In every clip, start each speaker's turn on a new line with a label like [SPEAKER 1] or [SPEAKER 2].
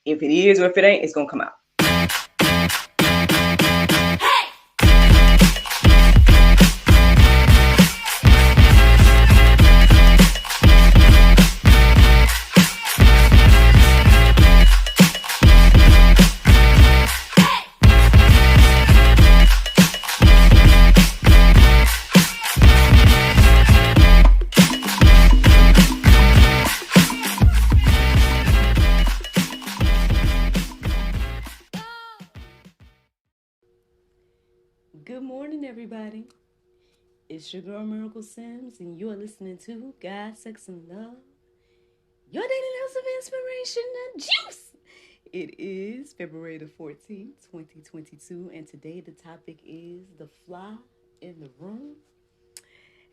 [SPEAKER 1] If it is or if it ain't, it's gonna come out. Good morning, everybody. It's your girl Miracle Sims, and you are listening to God, Sex, and Love, your daily dose of inspiration and juice. It is February the 14th, 2022, and today the topic is the fly in the room.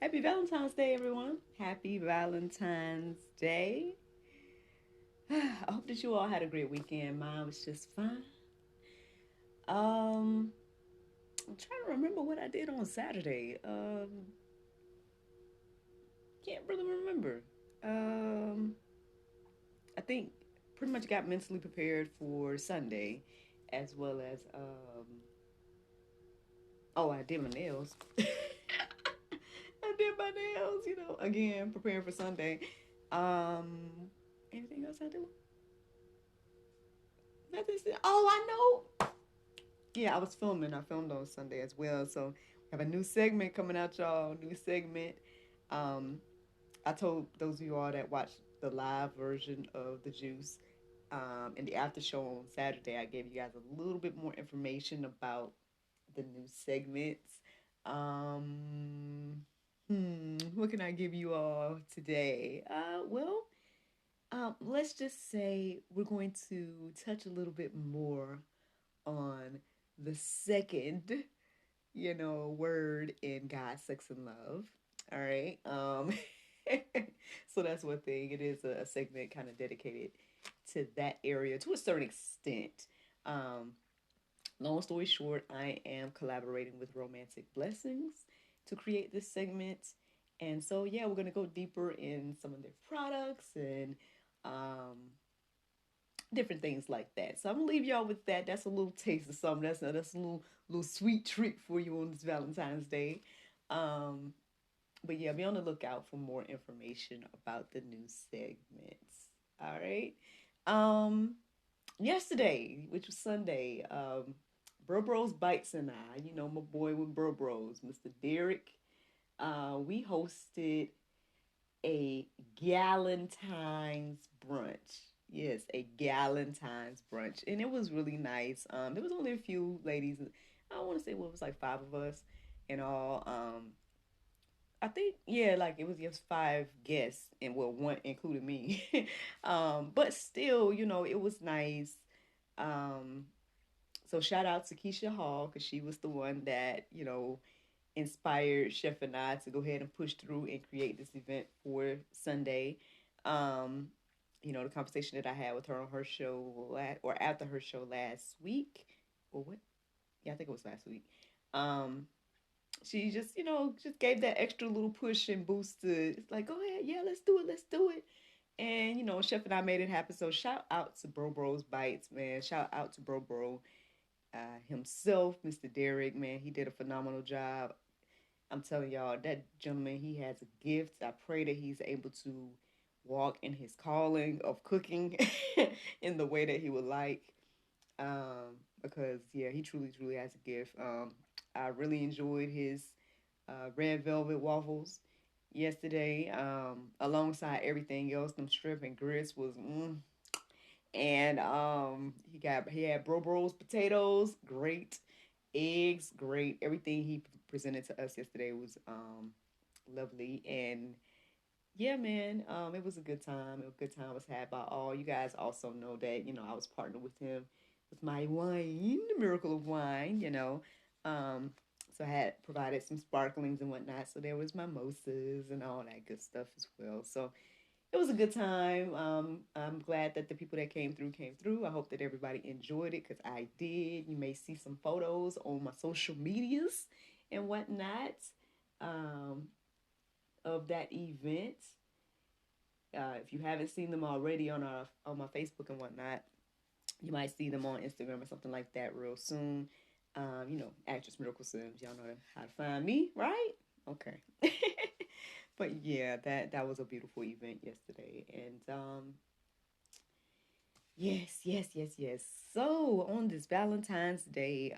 [SPEAKER 1] Happy Valentine's Day, everyone. Happy Valentine's Day. I hope that you all had a great weekend. Mine was just fine. I'm trying to remember what I did on Saturday. Can't really remember. I think pretty much got mentally prepared for Sunday, as well as I did my nails. I did my nails, again preparing for Sunday. Anything else I do? Nothing. Oh, I know. Yeah, I was filming. I filmed on Sunday as well, so we have a new segment coming out, y'all. New segment. I told those of you all that watched the live version of The Juice in the after show on Saturday, I gave you guys a little bit more information about the new segments. What can I give you all today? Let's just say we're going to touch a little bit more on the second, word in God, Sex, and Love. All right. So that's one thing. It is a segment kind of dedicated to that area to a certain extent. Um, Long story short, I am collaborating with Romantic Blessings to create this segment. And so, yeah, we're going to go deeper in some of their products and different things like that. So I'm gonna leave y'all with that. That's a little taste of something. That's a little sweet treat for you on this Valentine's Day. Um, but yeah, be on the lookout for more information about the new segments. All right. Um, Yesterday, which was Sunday, Bro Bros Bites and I, my boy with Bro Bros, Mr. Derek, we hosted a Galentine's brunch. Yes, a Galentine's brunch. And it was really nice. There was only a few ladies. I don't want to say what it was like five of us and all. I think yeah, like it was just five guests and well one including me. But still, it was nice. Um, so shout out to Keisha Hall because she was the one that, inspired Chef and I to go ahead and push through and create this event for Sunday. Um, the conversation that I had with her on her show or after her show last week, or what? Yeah, I think it was last week. Um, she just, just gave that extra little push and boost to, it's like, go ahead, yeah, let's do it. And, Chef and I made it happen. So shout out to Bro Bros Bites, man. Shout out to Bro himself, Mr. Derek, man. He did a phenomenal job. I'm telling y'all, that gentleman, he has a gift. I pray that he's able to walk in his calling of cooking in the way that he would like. Because, yeah, he truly, truly has a gift. I really enjoyed his red velvet waffles yesterday, alongside everything else. Them shrimp and grits was, and he had bro bros potatoes, great eggs, great. Everything he presented to us yesterday was lovely. And yeah, man, it was a good time. A good time was had by all. You guys also know that, I was partnered with him with my wine, the miracle of wine, Um, so I had provided some sparklings and whatnot. So there was mimosas and all that good stuff as well. So it was a good time. I'm glad that the people that came through came through. I hope that everybody enjoyed it because I did. You may see some photos on my social medias and whatnot um, of that event. If you haven't seen them already on my Facebook and whatnot, You might see them on Instagram or something like that real soon. Actress Miracle Sims. Y'all know how to find me, right? Okay. But yeah, that was a beautiful event yesterday, and yes, yes, yes, yes. So on this Valentine's Day,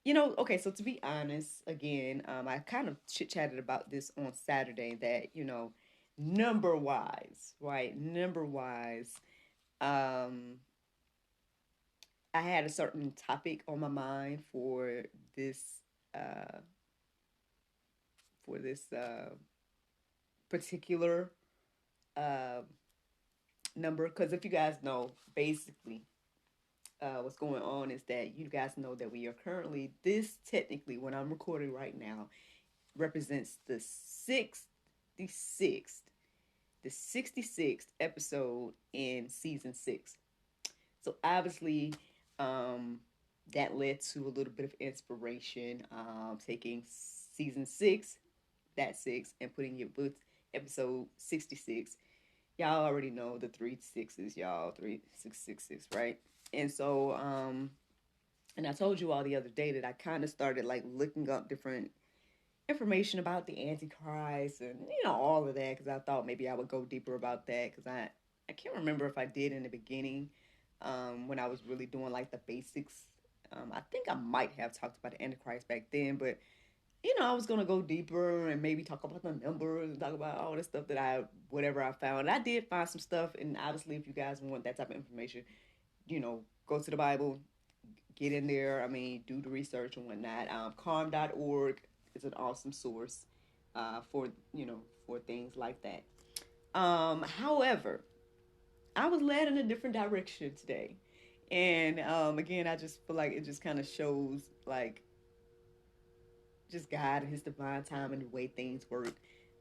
[SPEAKER 1] okay, so to be honest, again, I kind of chit chatted about this on Saturday that, number wise, right? Number wise, um, I had a certain topic on my mind this, uh, for this particular uh, number. Because if you guys know, basically, what's going on is that you guys know that we are currently, this technically, when I'm recording right now, represents the 66th, the 66th episode in season 6. So obviously, um, that led to a little bit of inspiration, taking season 6, that 6, and putting it with episode 66. Y'all already know the 3 6s, y'all, 3666, right? And so, and I told you all the other day that I kind of started like looking up different information about the Antichrist and all of that, because I thought maybe I would go deeper about that, because I can't remember if I did in the beginning, when I was really doing like the basics. I think I might have talked about the Antichrist back then, but I was gonna go deeper and maybe talk about the numbers and talk about all the stuff that whatever I found. And I did find some stuff, and obviously, if you guys want that type of information, go to the Bible, get in there. I mean, do the research and whatnot. Calm.org is an awesome source for for things like that. However, I was led in a different direction today, and again, I just feel like it just kind of shows like just God and His divine time and the way things work.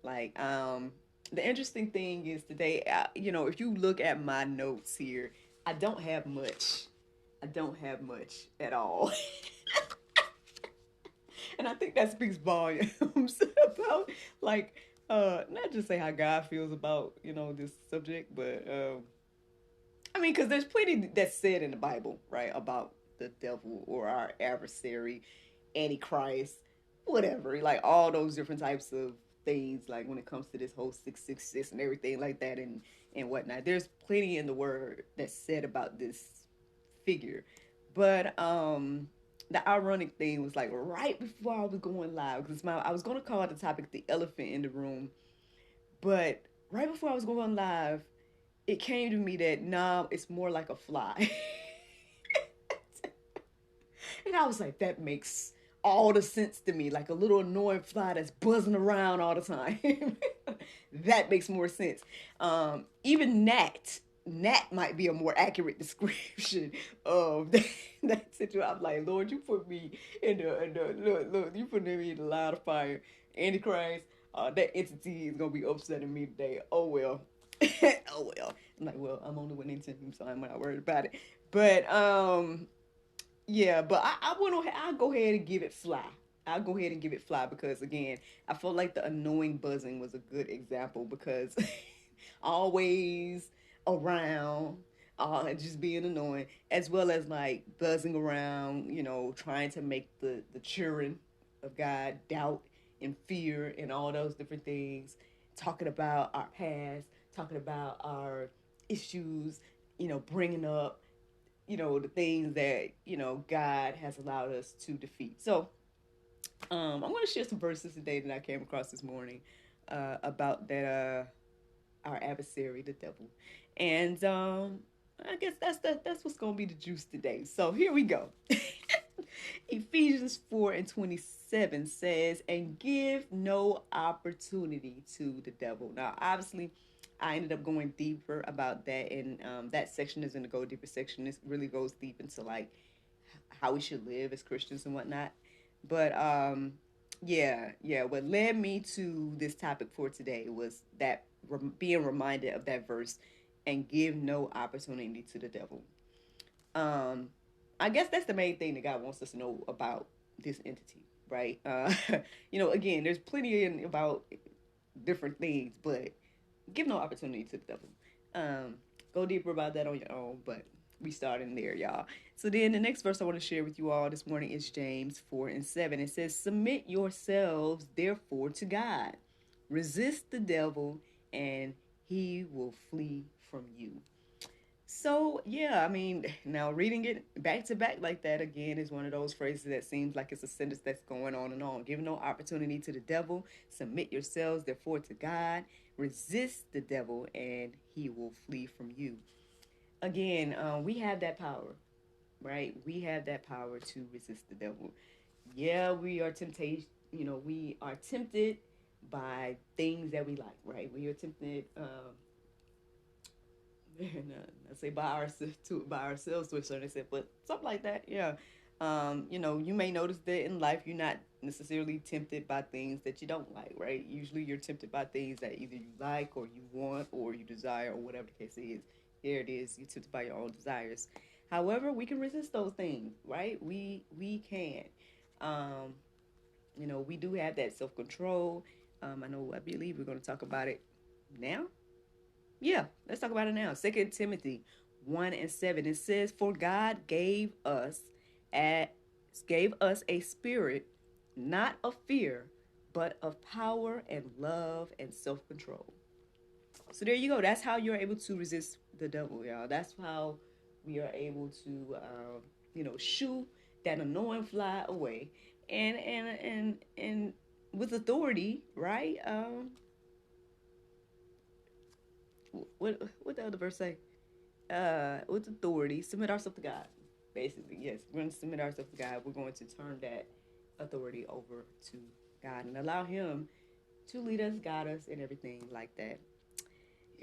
[SPEAKER 1] Like, the interesting thing is today, if you look at my notes here, I don't have much. I don't have much at all. And I think that speaks volumes about, like, not just say how God feels about this subject, but I mean, because there's plenty that's said in the Bible, right, about the devil or our adversary, Antichrist, whatever, like all those different types of things, like when it comes to this whole 666 and everything like that, and whatnot. There's plenty in the Word that's said about this figure, but the ironic thing was like right before I was going live, because I was going to call the topic the elephant in the room, but right before I was going live, it came to me that nah, it's more like a fly. And I was like, that makes all the sense to me, like a little annoying fly that's buzzing around all the time. That makes more sense. Even gnat might be a more accurate description of that situation. I'm like, Lord, you put me in the look, you put me in the line of fire. Antichrist, that entity is gonna be upsetting me today. Oh well. Oh well. I'm like, well, I'm on the winning team, so I'm not worried about it. But yeah, but I want to. I'll go ahead and give it fly. I'll go ahead and give it fly, because again, I felt like the annoying buzzing was a good example, because always around, just being annoying, as well as like buzzing around, trying to make the children of God doubt and fear and all those different things, talking about our past, talking about our issues, bringing up the things that God has allowed us to defeat. So I'm going to share some verses today that I came across this morning, about that our adversary, the devil, and I guess that's what's going to be the juice today. So here we go. Ephesians 4:27 says, "And give no opportunity to the devil." Now, obviously, I ended up going deeper about that, and that section is in the go deeper section. This really goes deep into like how we should live as Christians and whatnot. But yeah. What led me to this topic for today was that being reminded of that verse, "And give no opportunity to the devil." Um, I guess that's the main thing that God wants us to know about this entity, right? Again, there's plenty about different things, but give no opportunity to the devil. Um, Go deeper about that on your own, but we starting there, y'all. So then the next verse I want to share with you all this morning is James 4:7. It says, "Submit yourselves therefore to God. Resist the devil, and he will flee from you." So yeah, I mean, now reading it back to back like that again is one of those phrases that seems like it's a sentence that's going on and on. Give no opportunity to the devil. Submit yourselves therefore to God. Resist the devil, and he will flee from you. Again, we have that power, right? We have that power to resist the devil. Yeah, we are temptation. We are tempted by things that we like, right? We are tempted. I say by ourselves to a certain extent, but something like that, yeah. You may notice that in life you're not necessarily tempted by things that you don't like, right? Usually you're tempted by things that either you like or you want or you desire or whatever the case is. There it is. You're tempted by your own desires. However, we can resist those things, right? We can. Um, we do have that self control. I believe we're going to talk about it now. Yeah, let's talk about it now. Second Timothy 1:7. It says, "For God gave us a spirit not of fear, but of power and love and self-control." So there you go. That's how you're able to resist the devil, y'all. That's how we are able to, shoo that annoying fly away, and with authority, right? What the other verse say? With authority, submit ourselves to God. Basically, yes, we're going to submit ourselves to God. We're going to turn that authority over to God and allow Him to lead us, guide us, and everything like that.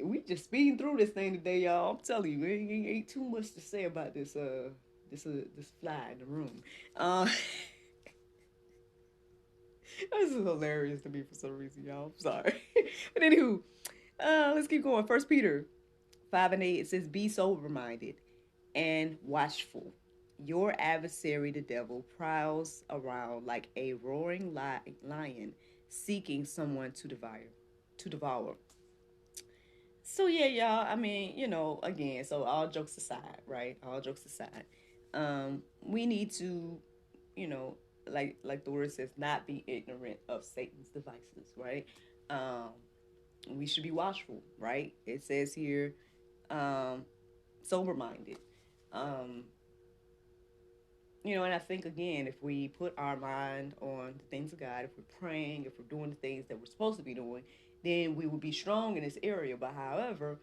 [SPEAKER 1] We just speeding through this thing today, y'all. I'm telling you, ain't too much to say about this fly in the room. This is hilarious to me for some reason, y'all. I'm sorry, but anywho, let's keep going. First Peter 5:8. It says, "Be sober minded and watchful. Your adversary, the devil, prowls around like a roaring lion, seeking someone to devour. To devour." So yeah, y'all. I mean, again. So all jokes aside, right? All jokes aside, we need to, you know, like the word says, not be ignorant of Satan's devices, right? Um, we should be watchful, right? It says here, sober minded. Um, and I think again, if we put our mind on the things of God, if we're praying, if we're doing the things that we're supposed to be doing, then we will be strong in this area. But however,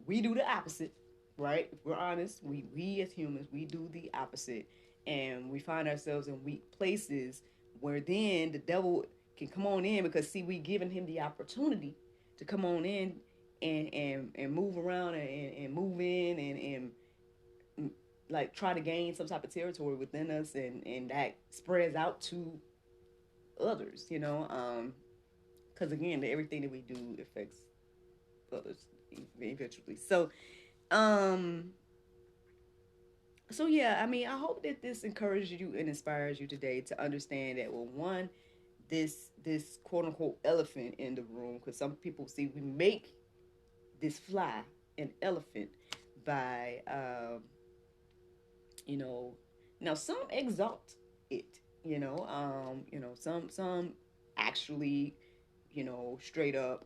[SPEAKER 1] we do the opposite, right? If we're honest, we as humans, we do the opposite, and we find ourselves in weak places where then the devil can come on in because see, we giving him the opportunity to come on in and move around and move in and like try to gain some type of territory within us, and that spreads out to others, because again, everything that we do affects others eventually. Um so yeah, I mean, I hope that this encourages you and inspires you today to understand that, well, one, this quote unquote elephant in the room, because some people see we make this fly an elephant by you know now some exalt it, some actually, straight up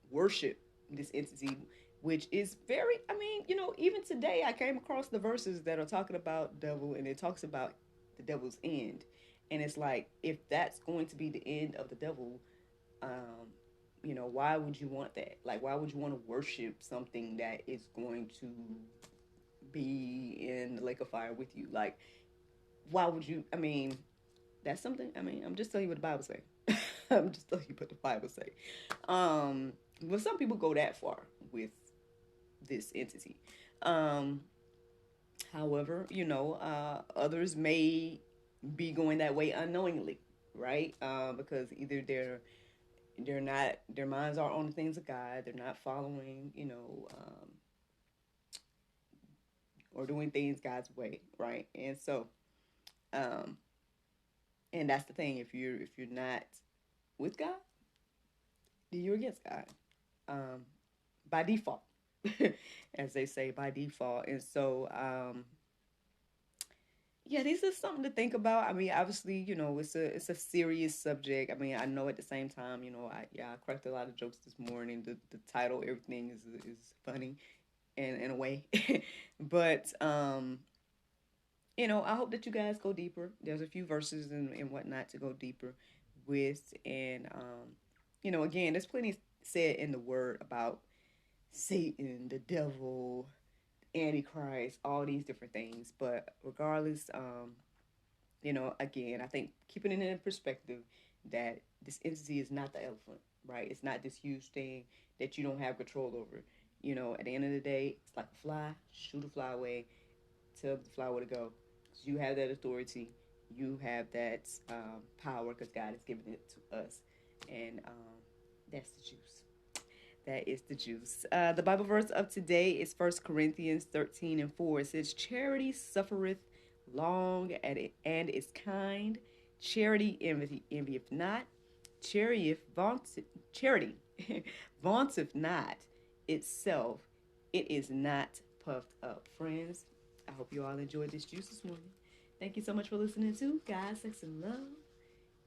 [SPEAKER 1] worship this entity, which is very, I mean, even today I came across the verses that are talking about devil, and it talks about the devil's end, and it's like, if that's going to be the end of the devil, why would you want that? Like, why would you want to worship something that is going to be in the lake of fire with you? Like, why would you? I mean, that's something. I mean, I'm just telling you what the Bible say. I'm just telling you what the Bible say. But some people go that far with this entity. Um, However, others may be going that way unknowingly, right? Because either they're not, their minds are on the things of God. They're not following, or doing things God's way, right? And so, um, and that's the thing. If you're not with God, then you're against God, um, by default, as they say, by default. And so, yeah, this is something to think about. I mean, obviously, it's a serious subject. I mean, I know at the same time, I cracked a lot of jokes this morning. The title, everything is funny in a way, but I hope that you guys go deeper. There's a few verses and whatnot to go deeper with, and again, there's plenty said in the word about Satan, the devil, Antichrist, all these different things. But regardless, again, I think keeping it in perspective that this entity is not the elephant, right? It's not this huge thing that you don't have control over. At the end of the day, it's like a fly. Shoot a fly away. Tell the fly where to go. Because you have that authority. You have that power because God has given it to us. And that's the juice. That is the juice. The Bible verse of today is 1 Corinthians 13:4. It says, Charity suffereth long and is kind. Charity envieth not. Charity vaunteth not itself. It is not puffed up. Friends, I hope you all enjoyed this juice this morning. Thank you so much for listening to God, Sex, and Love.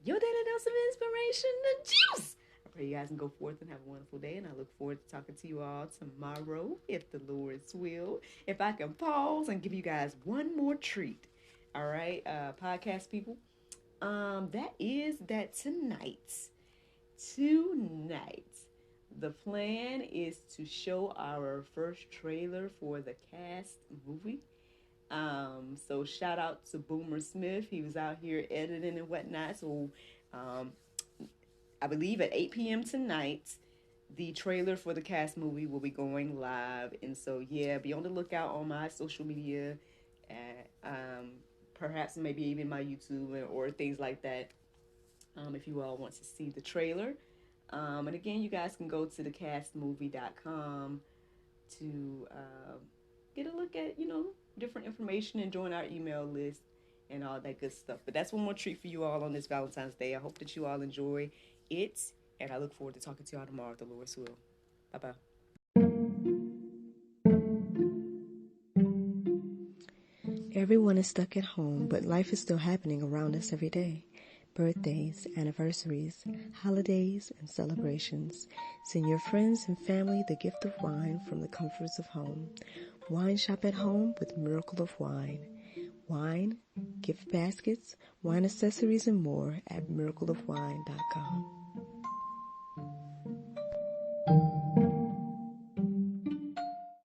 [SPEAKER 1] Your daily dose of inspiration, the juice. I pray you guys can go forth and have a wonderful day, and I look forward to talking to you all tomorrow, if the Lord's will. If I can pause and give you guys one more treat, all right, podcast people. That is that tonight, the plan is to show our first trailer for the Cast movie. So shout out to Boomer Smith. He was out here editing and whatnot. So, I believe at 8 p.m. tonight, the trailer for the Cast movie will be going live. And so, yeah, be on the lookout on my social media, perhaps maybe even my YouTube or things like that. If you all want to see the trailer. And again, you guys can go to thecastmovie.com to get a look at, different information and join our email list and all that good stuff. But that's one more treat for you all on this Valentine's Day. I hope that you all enjoy it, and I look forward to talking to you all tomorrow at the Lord's will. Bye-bye.
[SPEAKER 2] Everyone is stuck at home, but life is still happening around us every day. Birthdays, anniversaries, holidays, and celebrations. Send your friends and family the gift of wine from the comforts of home. Wine shop at home with Miracle of Wine. Wine, gift baskets, wine accessories, and more at miracleofwine.com.